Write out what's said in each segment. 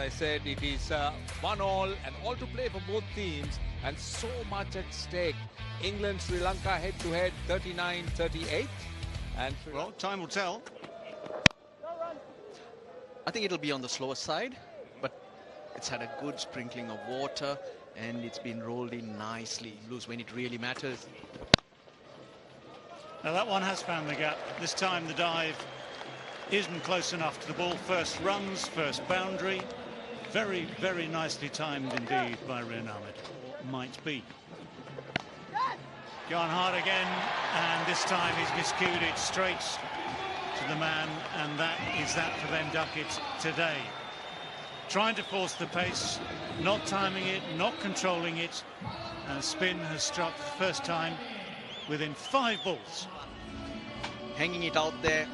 I said, it is 1-all and all to play for both teams and so much at stake. England, Sri Lanka head-to-head 39-38. And well, time will tell. I think it'll be on the slower side, but it's had a good sprinkling of water and it's been rolled in nicely. Blues when it really matters. Now that one has found the gap. This time the dive isn't close enough to the ball. First runs, first boundary. Very, very nicely timed indeed by Rian Ahmed. Might be. Gone hard again, and this time he's miscued it straight to the man, and that is that for Ben Duckett today. Trying to force the pace, not timing it, not controlling it, and spin has struck the first time within 5 balls. Hanging it out there.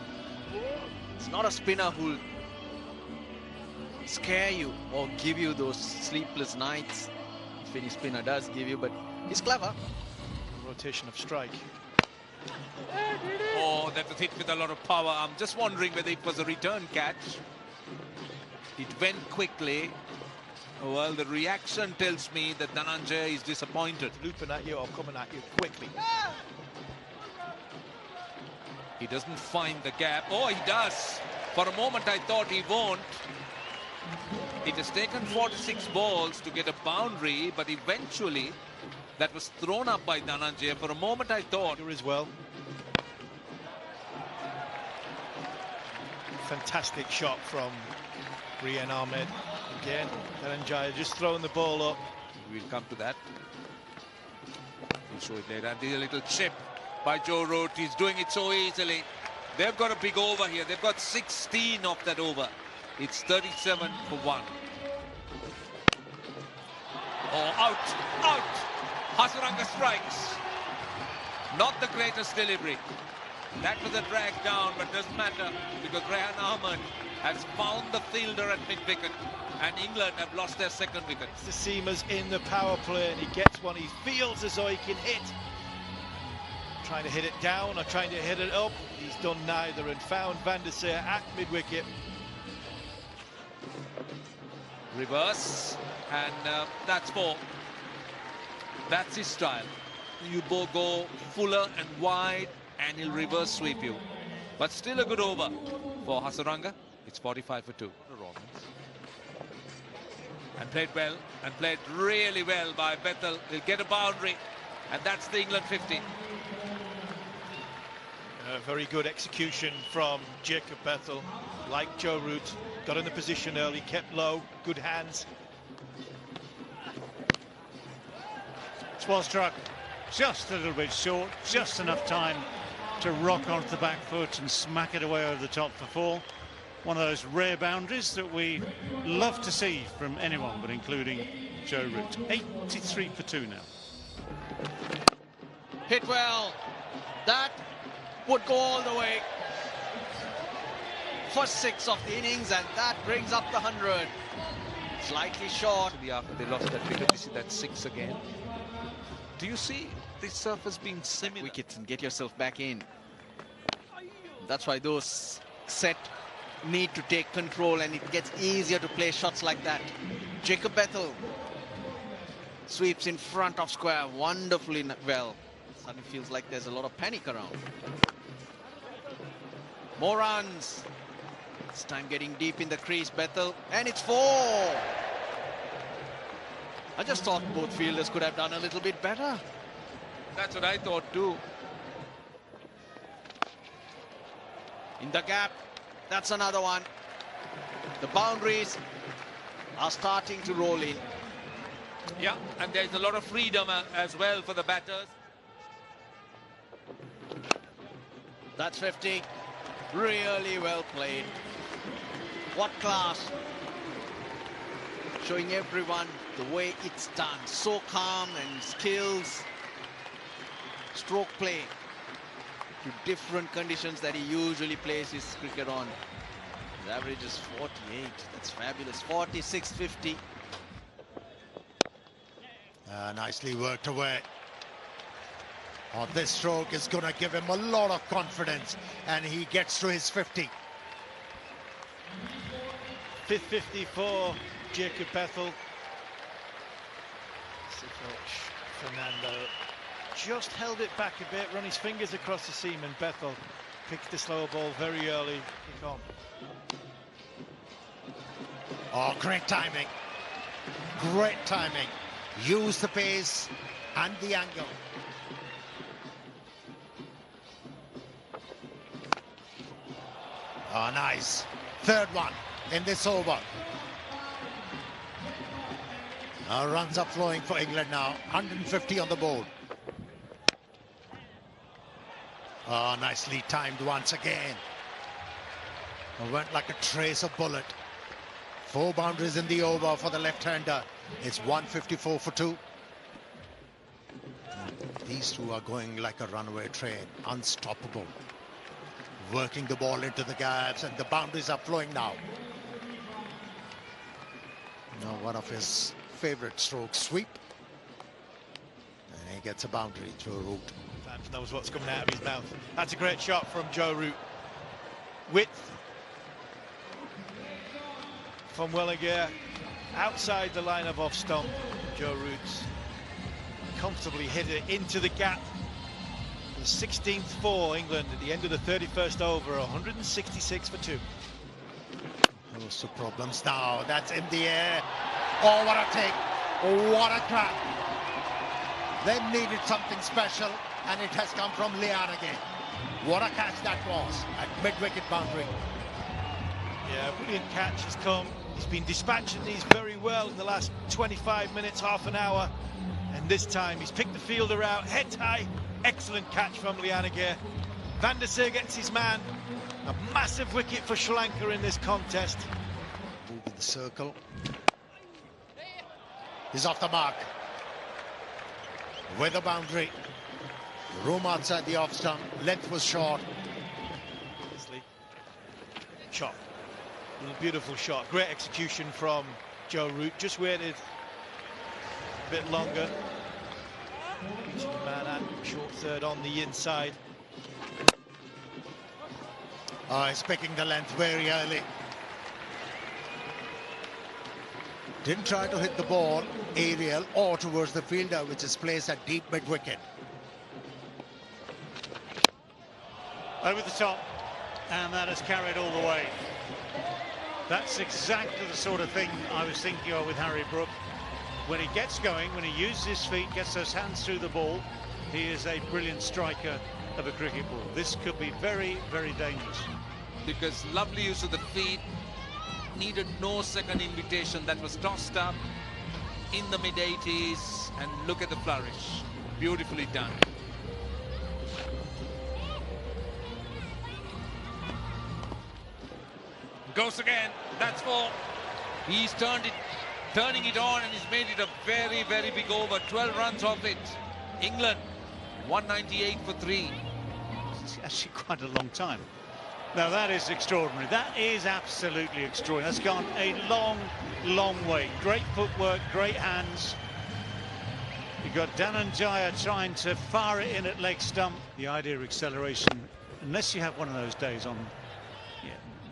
It's not a spinner who'll scare you or give you those sleepless nights. If any spinner does give you, but he's clever. Rotation of strike. oh, that was hit with a lot of power. I'm just wondering whether it was a return catch. It went quickly. Well, the reaction tells me that Dhananjaya is disappointed. Looping at you or coming at you quickly. He doesn't find the gap. Oh, he does. For a moment, I thought he won't. It has taken 46 balls to get a boundary, but eventually that was thrown up by Dhananjaya. For a moment, I thought. Here as well. Fantastic shot from Rian Ahmed. Again, Dhananjaya just throwing the ball up. We'll come to that. We'll show it later. And there's a little chip by Joe Root. He's doing it so easily. They've got a big over here. They've got 16 of that over. It's 37 for 1. Oh, out. Hasaranga strikes. Not the greatest delivery. That was a drag down, but doesn't matter because Rian Ahmed has found the fielder at mid-wicket and England have lost their second wicket. The seamers in the power play and he gets one. He feels as though he can hit. Trying to hit it down or trying to hit it up. He's done neither and found Van der Sar at mid-wicket. Reverse, and that's 4. That's his style. You both go fuller and wide and he'll reverse sweep you. But still a good over for Hasaranga. It's 45 for 2. And played well, and played really well by Bethel. He'll get a boundary, and that's the England 50. Very good execution from Jacob Bethel. Like Joe Root, got in the position early, kept low, good hands. It's well struck, just a little bit short, just enough time to rock onto the back foot and smack it away over the top for 4. One of those rare boundaries that we love to see from anyone, but including Joe Root. 83 for 2 now. Hit well. That would go all the way. First 6 of the innings, and that brings up the 100. Slightly short. After they lost that wicket, you see that 6 again. Do you see this surface being similar? Wickets and get yourself back in. That's why those set need to take control, and it gets easier to play shots like that. Jacob Bethel sweeps in front of square wonderfully well. Suddenly feels like there's a lot of panic around. More runs. This time getting deep in the crease, Bethel, and it's 4. I just thought both fielders could have done a little bit better. That's what I thought too. In the gap, that's another one. The boundaries are starting to roll in. Yeah, and there's a lot of freedom as well for the batters. That's 50. Really well played. What class. Showing everyone the way it's done. So calm and skills. Stroke play to different conditions that he usually plays his cricket on. His average is 48. That's fabulous. 46-50. Nicely worked away. Oh, this stroke is going to give him a lot of confidence, and he gets to his 50. Fifth 50 for Jacob Bethel. Fernando just held it back a bit, run his fingers across the seam, and Bethel picked the slow ball very early. Kick on. Oh, great timing. Great timing. Use the pace and the angle. Oh, nice. Third one in this over. Runs are flowing for England now. 150 on the board. Oh, nicely timed once again. Went like a trace of bullet. 4 boundaries in the over for the left-hander. It's 154 for 2. These two are going like a runaway train. Unstoppable. Working the ball into the gaps, and the boundaries are flowing now. Now one of his favorite strokes, sweep. And he gets a boundary through Root. Fans knows what's coming out of his mouth. That's a great shot from Joe Root. Width from Wellinger, outside the line of off stump. Joe Root's comfortably hit it into the gap. The 16th for England at the end of the 31st over, 166 for 2. Those 2 problems now. That's in the air. Oh, what a take. Oh, what a crack. They needed something special, and it has come from Leon again. What a catch that was at mid-wicket boundary. Yeah, brilliant catch has come. He's been dispatching these very well in the last 25 minutes, half an hour. And this time he's picked the fielder out, head high. Excellent catch from Lianage. Van der Sar gets his man. A massive wicket for Sri Lanka in this contest. Move in the circle. He's off the mark. With the boundary. Room outside the off stump. Length was short. Shot. Beautiful shot. Great execution from Joe Root. Just waited a bit longer. Reaching the man at short third on the inside. Oh, he's picking the length very early. Didn't try to hit the ball aerial or towards the fielder, which is placed at deep mid-wicket. Over the top, and that has carried all the way. That's exactly the sort of thing I was thinking of with Harry Brook. When he gets going, when he uses his feet, gets those hands through the ball, he is a brilliant striker of a cricket ball. This could be very, very dangerous. Because lovely use of the feet, needed no second invitation. That was tossed up in the mid-80s, and look at the flourish. Beautifully done. Goes again. That's 4. He's turning it on, and he's made it a very, very big over. 12 runs off it. England 198 for 3. It's actually quite a long time. Now that is extraordinary. That is absolutely extraordinary. That's gone a long, long way. Great footwork, great hands. You've got Dhananjaya trying to fire it in at leg stump. The idea of acceleration, unless you have one of those days on,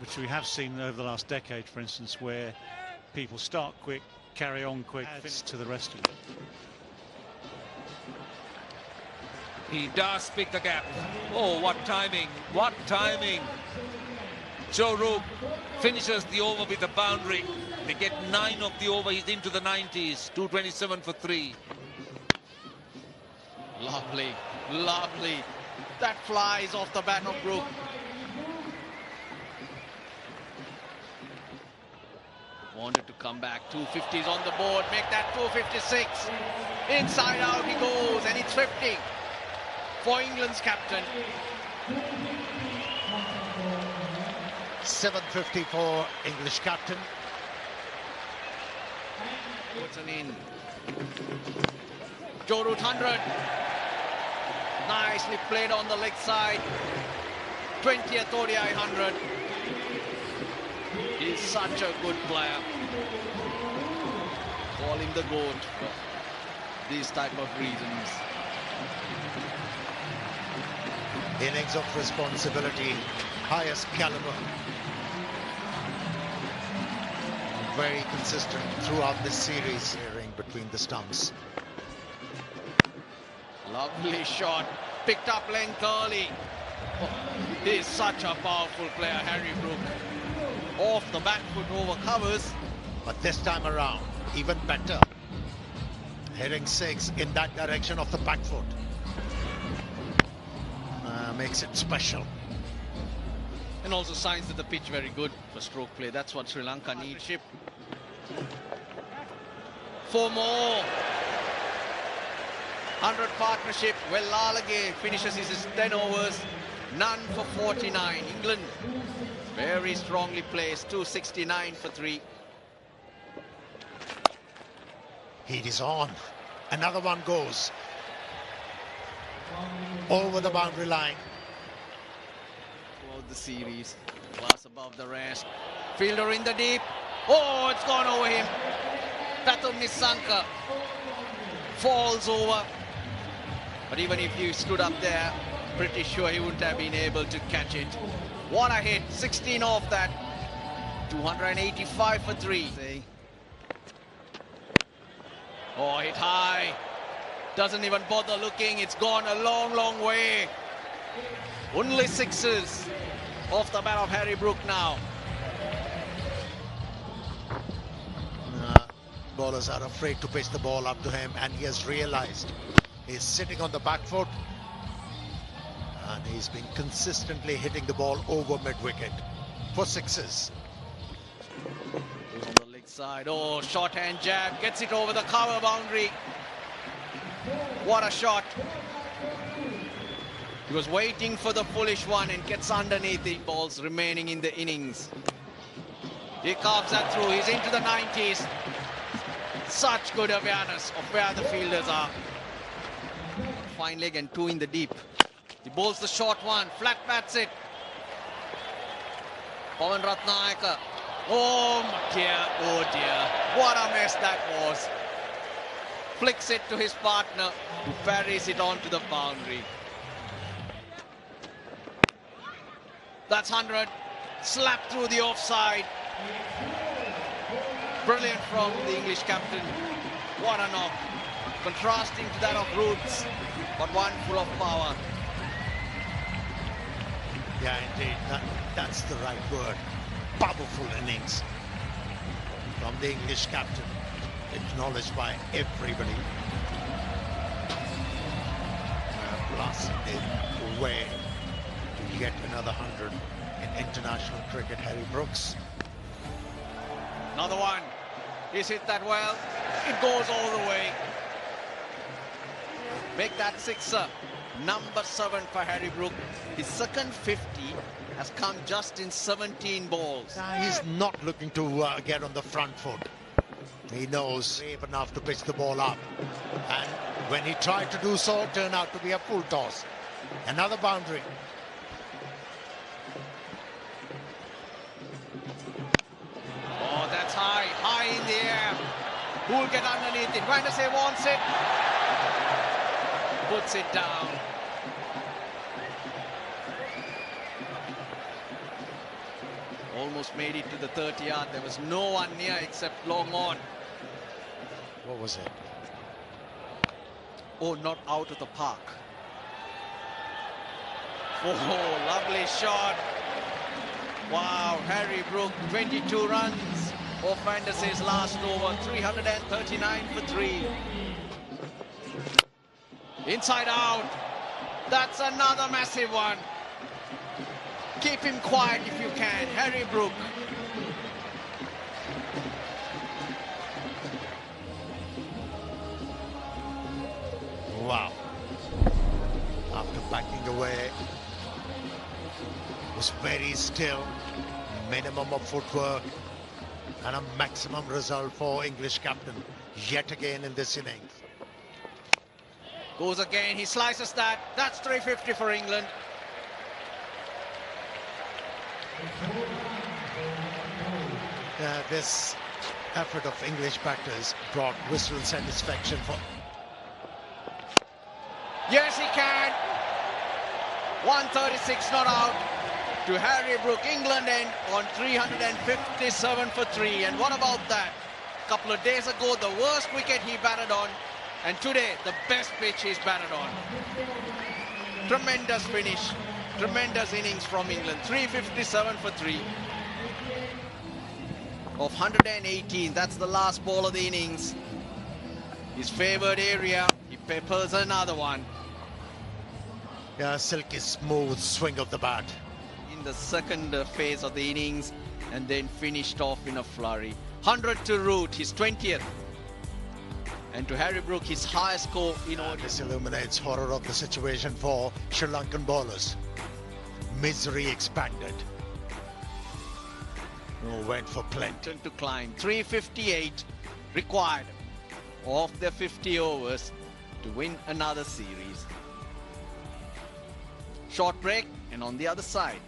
which we have seen over the last decade, for instance, where people start quick, carry on quick, finish to the rest of it. He does pick the gap. Oh, what timing. What timing. Joe Root finishes the over with a boundary. They get 9 of the over. He's into the 90s. 227 for 3. Lovely, lovely. That flies off the bat of Brook. Wanted to come back. 250s on the board. Make that 256. Inside out he goes, and it's 50 for England's captain. 750 for English captain. Puts an in. Joe Root 100. Nicely played on the leg side. 20th ODI 100. He's such a good player. Calling the GOAT for these type of reasons. Innings of responsibility, highest caliber. very consistent throughout this series, hearing between the stumps. Lovely shot. Picked up length early. Oh, he is such a powerful player, Harry Brook. Off the back foot over covers. But this time around, even better. Hitting 6 in that direction of the back foot. Makes it special. And also signs that the pitch very good for stroke play. That's what Sri Lanka needs. 4 more. 100 partnership. Well, Lalage finishes his 10 overs. None for 49. England very strongly placed. 269 for 3. Heat is on. Another one goes over the boundary line. Throughout the series, class above the rest. Fielder in the deep. Oh, it's gone over him. Pathum Nisanka falls over. But even if he stood up there, pretty sure he wouldn't have been able to catch it. What a hit. 16 off that. 285 for 3. Oh, hit high. Doesn't even bother looking. It's gone a long, long way. Only 6s off the bat of Harry Brook now. Bowlers are afraid to pitch the ball up to him, and he has realized he's sitting on the back foot. And he's been consistently hitting the ball over mid-wicket for 6s. Goes on the leg side. Oh, short-hand jab. Gets it over the cover boundary. What a shot. He was waiting for the foolish one and gets underneath the balls remaining in the innings. He carves that through. He's into the 90s. Such good awareness of where the fielders are. Fine leg and 2 in the deep. He bowls the short one. Flat bats it. Pawan Ratnayaka. Oh dear, oh dear. What a mess that was. Flicks it to his partner, who parries it onto the boundary. That's 100. Slapped through the offside. Brilliant from the English captain. What a knock. Contrasting to that of Roots, but one full of power. Yeah, indeed. That's the right word. Powerful innings from the English captain. Acknowledged by everybody. Plus, a way to get another 100 in international cricket, Harry Brooks. Another one. He's hit that well. It goes all the way. Make that 6er. Number 7 for Harry Brook. His second 50 has come just in 17 balls. He's not looking to get on the front foot. He knows brave enough to pitch the ball up. And when he tried to do so, it turned out to be a full toss. Another boundary. Oh, that's high. High in the air. Who'll get underneath it? Vandersay wants it. Puts it down. Almost made it to the 30-yard. There was no one near except long on. What was it? Oh, not out of the park. Oh, lovely shot. Wow, Harry Brook, 22 runs off Vandersay's last over. 339 for 3. Inside out. That's another massive one. Keep him quiet if you can. Harry Brook. Wow. After backing away, was very still. Minimum of footwork and a maximum result for English captain yet again in this innings. Goes again. He slices that. That's 350 for England. This effort of English batters brought whistle satisfaction for... Yes, he can. 136 not out. to Harry Brook. England end on 357 for 3. And what about that? A couple of days ago, the worst wicket he batted on. And today, the best pitch he's batted on. Tremendous finish. Tremendous innings from England. 357 for 3. Of 118, that's the last ball of the innings. His favoured area, he peppers another one. Yeah, silky smooth swing of the bat. In the second phase of the innings, and then finished off in a flurry. 100 to Root, his 20th. And to Harry Brook, his highest score in order. This illuminates horror of the situation for Sri Lankan bowlers. Misery expanded. Oh, went for plenty. To climb. 358 required of their 50 overs to win another series. Short break, and on the other side,